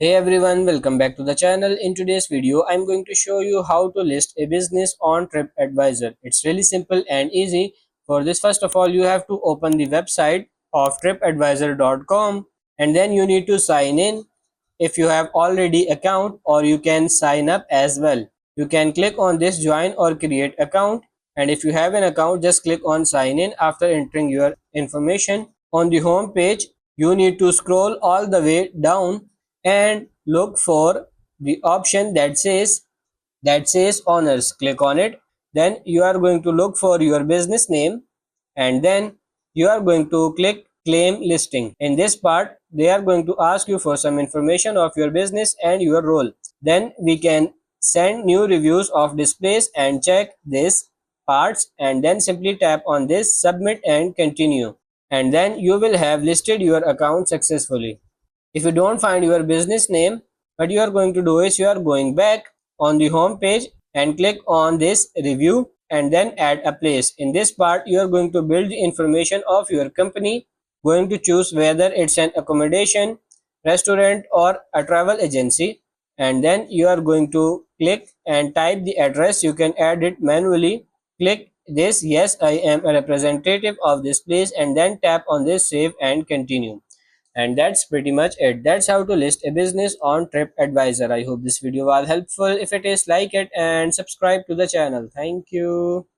Hey everyone, welcome back to the channel. In today's video, I'm going to show you how to list a business on Tripadvisor. It's really simple and easy. For this, first of all, you have to open the website of tripadvisor.com and then you need to sign in if you have already account, or you can sign up as well. You can click on this join or create account, and if you have an account, just click on sign in. After entering your information on the home page, you need to scroll all the way down and look for the option that says owners. Click on it. Then you are going to look for your business name, and then you are going to click claim listing. In this part, they are going to ask you for some information of your business and your role. Then we can send new reviews of displays and check this parts, and then simply tap on this submit and continue, and then you will have listed your account successfully. If you don't find your business name, what you are going to do is you are going back on the home page and click on this review and then add a place. In this part, you are going to build the information of your company, going to choose whether it's an accommodation, restaurant, or a travel agency, and then you are going to click and type the address. You can add it manually. Click this yes, I am a representative of this place, and then tap on this save and continue. And that's pretty much it. That's how to list a business on TripAdvisor. I hope this video was helpful. If it is, like it and subscribe to the channel. Thank you.